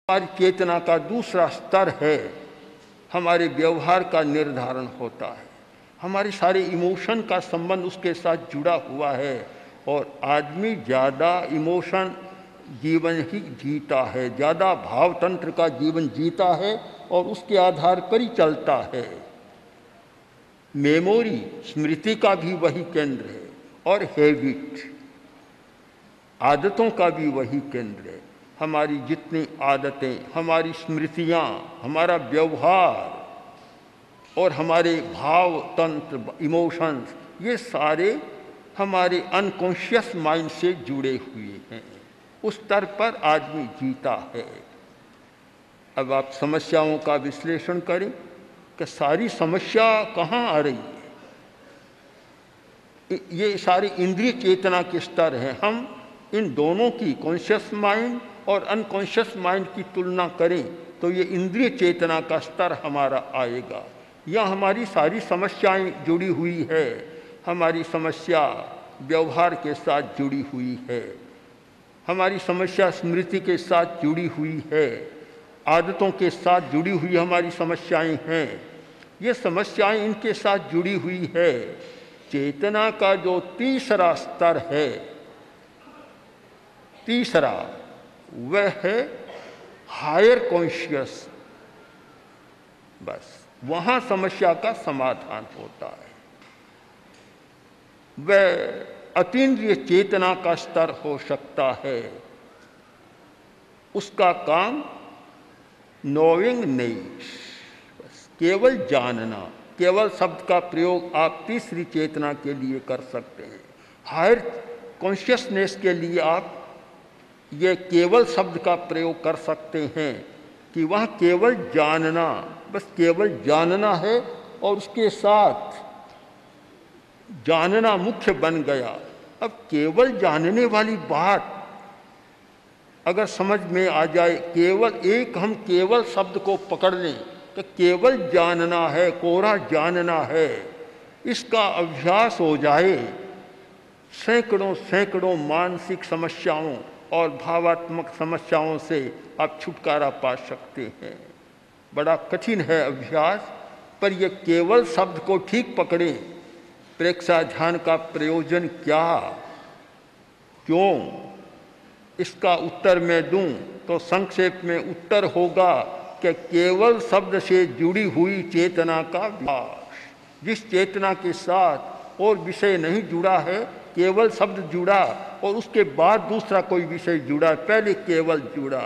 हमारी चेतना का दूसरा स्तर है, हमारे व्यवहार का निर्धारण होता है, हमारे सारे इमोशन का संबंध उसके साथ जुड़ा हुआ है। और आदमी ज़्यादा इमोशन जीवन ही जीता है, ज़्यादा भावतंत्र का जीवन जीता है और उसके आधार पर ही चलता है। मेमोरी, स्मृति का भी वही केंद्र है और हैबिट, आदतों का भी वही केंद्र है। हमारी जितनी आदतें, हमारी स्मृतियाँ, हमारा व्यवहार और हमारे भाव तंत्र, इमोशंस, ये सारे हमारे अनकॉन्शियस माइंड से जुड़े हुए हैं। उस स्तर पर आदमी जीता है। अब आप समस्याओं का विश्लेषण करें कि सारी समस्या कहाँ आ रही है। ये सारी इंद्रिय चेतना के स्तर हैं। हम इन दोनों की, कॉन्शियस माइंड और अनकॉन्शियस माइंड की तुलना करें तो ये इंद्रिय चेतना का स्तर हमारा आएगा। यह हमारी सारी समस्याएं जुड़ी हुई है। हमारी समस्या व्यवहार के साथ जुड़ी हुई है, हमारी समस्या स्मृति के साथ जुड़ी हुई है, आदतों के साथ जुड़ी हुई हमारी समस्याएं हैं। ये समस्याएं इनके साथ जुड़ी हुई है। चेतना का जो तीसरा स्तर है, तीसरा, वह है हायर कॉन्शियस। बस वहाँ समस्या का समाधान होता है। वह अतीन्द्रिय चेतना का स्तर हो सकता है। उसका काम नोइंग नहीं, बस केवल जानना। केवल शब्द का प्रयोग आप तीसरी चेतना के लिए कर सकते हैं। हायर कॉन्शियसनेस के लिए आप ये केवल शब्द का प्रयोग कर सकते हैं कि वह केवल जानना, बस केवल जानना है और उसके साथ जानना मुख्य बन गया। अब केवल जानने वाली बात अगर समझ में आ जाए, केवल एक हम केवल शब्द को पकड़ लें तो केवल जानना है, कोरा जानना है, इसका अभ्यास हो जाए, सैकड़ों सैकड़ों मानसिक समस्याओं और भावात्मक समस्याओं से आप छुटकारा पा सकते हैं। बड़ा कठिन है अभ्यास, पर यह केवल शब्द को ठीक पकड़ें। प्रेक्षा ध्यान का प्रयोजन क्या, क्यों, इसका उत्तर मैं दूं तो संक्षेप में उत्तर होगा कि केवल शब्द से जुड़ी हुई चेतना का विकास। जिस चेतना के साथ और विषय नहीं जुड़ा है, केवल शब्द जुड़ा और उसके बाद दूसरा कोई विषय जुड़ा, पहले केवल जुड़ा।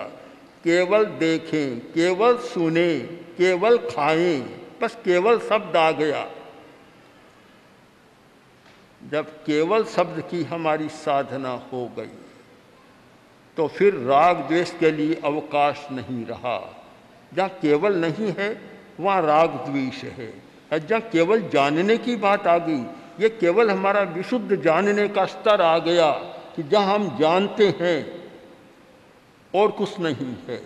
केवल देखें, केवल सुने, केवल खाएं, बस केवल शब्द आ गया। जब केवल शब्द की हमारी साधना हो गई तो फिर राग द्वेष के लिए अवकाश नहीं रहा। जहाँ केवल नहीं है वहाँ राग द्वेष है। और जहाँ केवल जानने की बात आ गई, ये केवल हमारा विशुद्ध जानने का स्तर आ गया कि जहाँ हम जानते हैं और कुछ नहीं है।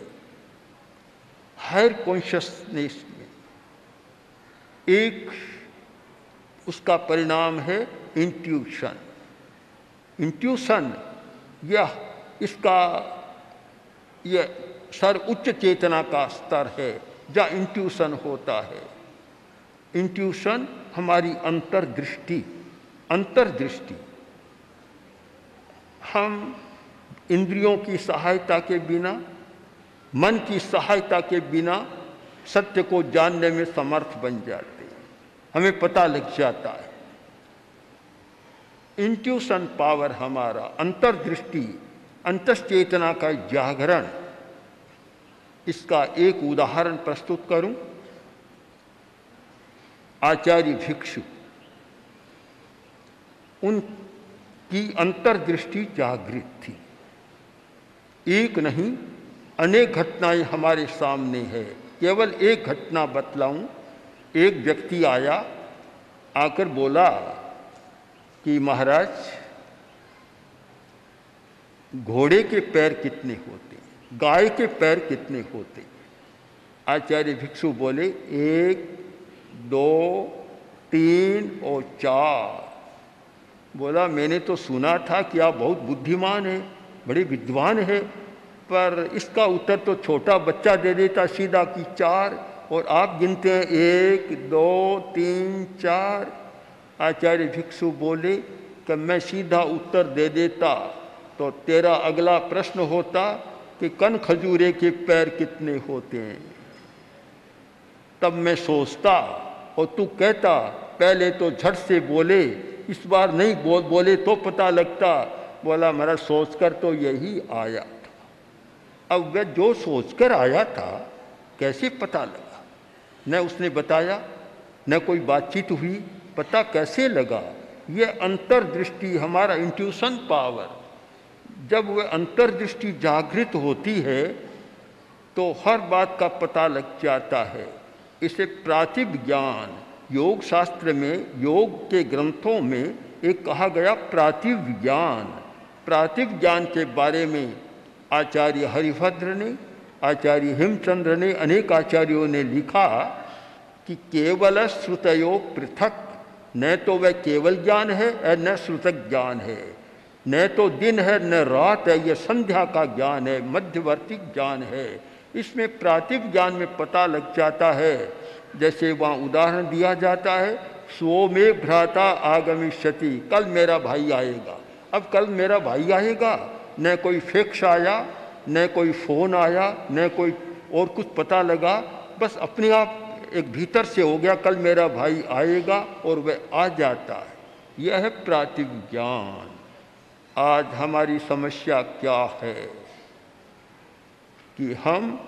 हायर कॉन्शियसनेस में एक उसका परिणाम है इंट्यूशन। इंट्यूशन यह सर्वोच्च चेतना का स्तर है जहाँ इंट्यूशन होता है। इंट्यूशन हमारी अंतर्दृष्टि, हम इंद्रियों की सहायता के बिना, मन की सहायता के बिना सत्य को जानने में समर्थ बन जाते हैं, हमें पता लग जाता है। इंट्यूशन पावर हमारा, अंतर्दृष्टि, अंतश्चेतना का जागरण। इसका एक उदाहरण प्रस्तुत करूं। आचार्य भिक्षु, उनकी अंतर्दृष्टि जागृत थी। एक नहीं, अनेक घटनाएं हमारे सामने है। केवल एक घटना बतलाऊं। एक व्यक्ति आया, आकर बोला कि महाराज, घोड़े के पैर कितने होते, गाय के पैर कितने होते? आचार्य भिक्षु बोले 1, 2, 3 और 4। बोला मैंने तो सुना था कि आप बहुत बुद्धिमान हैं, बड़े विद्वान हैं, पर इसका उत्तर तो छोटा बच्चा दे देता सीधा कि 4, और आप गिनते हैं 1 2 3 4। आचार्य भिक्षु बोले कि मैं सीधा उत्तर दे देता तो तेरा अगला प्रश्न होता कि कन खजूरे के पैर कितने होते हैं। तब मैं सोचता और तू कहता पहले तो झट से बोले, इस बार नहीं बोले तो पता लगता। बोला मेरा सोचकर तो यही आया था। अब वह जो सोचकर आया था कैसे पता लगा? न उसने बताया, न कोई बातचीत हुई, पता कैसे लगा? ये अंतर्दृष्टि, हमारा इंट्यूशन पावर, जब वह अंतर्दृष्टि जागृत होती है तो हर बात का पता लग जाता है। इसे प्रातिभ ज्ञान, योग शास्त्र में, योग के ग्रंथों में एक कहा गया प्रातिभ ज्ञान। प्रातिभ ज्ञान के बारे में आचार्य हरिभद्र ने, आचार्य हेमचंद्र ने, अनेक आचार्यों ने लिखा कि केवल श्रुतयो पृथक, न तो वह केवल ज्ञान है और न श्रुतक ज्ञान है, न तो दिन है न रात है, यह संध्या का ज्ञान है, मध्यवर्ती ज्ञान है। इसमें प्रातिभ ज्ञान में पता लग जाता है। जैसे वहाँ उदाहरण दिया जाता है, स्व में भ्राता आगमिष्यति, कल मेरा भाई आएगा। अब कल मेरा भाई आएगा, न कोई फैक्स आया, न कोई फ़ोन आया, न कोई और कुछ पता लगा, बस अपने आप एक भीतर से हो गया कल मेरा भाई आएगा और वह आ जाता है। यह है प्रातिभ ज्ञान। आज हमारी समस्या क्या है कि हम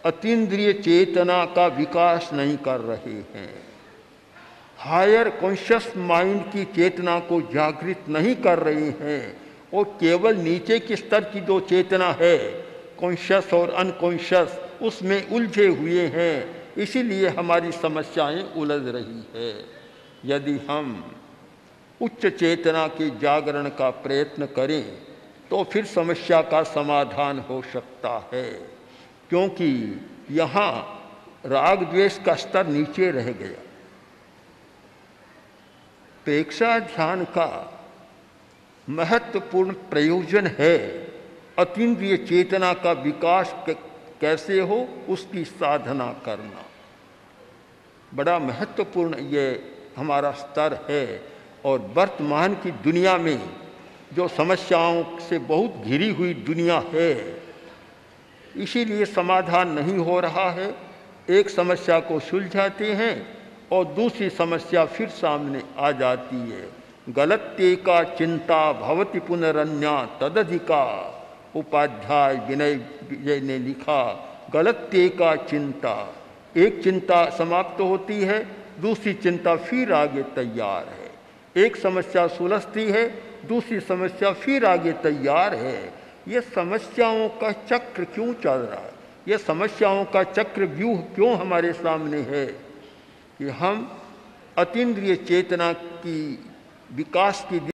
अतीन्द्रिय चेतना का विकास नहीं कर रहे हैं, हायर कॉन्शियस माइंड की चेतना को जागृत नहीं कर रहे हैं, और केवल नीचे के स्तर की जो चेतना है, कॉन्शियस और अनकॉन्शियस, उसमें उलझे हुए हैं। इसीलिए हमारी समस्याएं उलझ रही है। यदि हम उच्च चेतना के जागरण का प्रयत्न करें तो फिर समस्या का समाधान हो सकता है, क्योंकि यहाँ राग द्वेष का स्तर नीचे रह गया। प्रेक्षा ध्यान का महत्वपूर्ण प्रयोजन है अतीन्द्रिय चेतना का विकास कैसे हो, उसकी साधना करना। बड़ा महत्वपूर्ण ये हमारा स्तर है। और वर्तमान की दुनिया में जो समस्याओं से बहुत घिरी हुई दुनिया है, इसीलिए समाधान नहीं हो रहा है। एक समस्या को सुलझाते हैं और दूसरी समस्या फिर सामने आ जाती है। गलत्ये का चिंता भवति पुनरन्या तदधिका, उपाध्याय विनय ने लिखा। गलत्ये का चिंता, एक चिंता समाप्त होती है, दूसरी चिंता फिर आगे तैयार है। एक समस्या सुलझती है, दूसरी समस्या फिर आगे तैयार है। ये समस्याओं का चक्र क्यों चल रहा है? ये समस्याओं का चक्र व्यूह क्यों हमारे सामने है कि हम अतीन्द्रिय चेतना की विकास की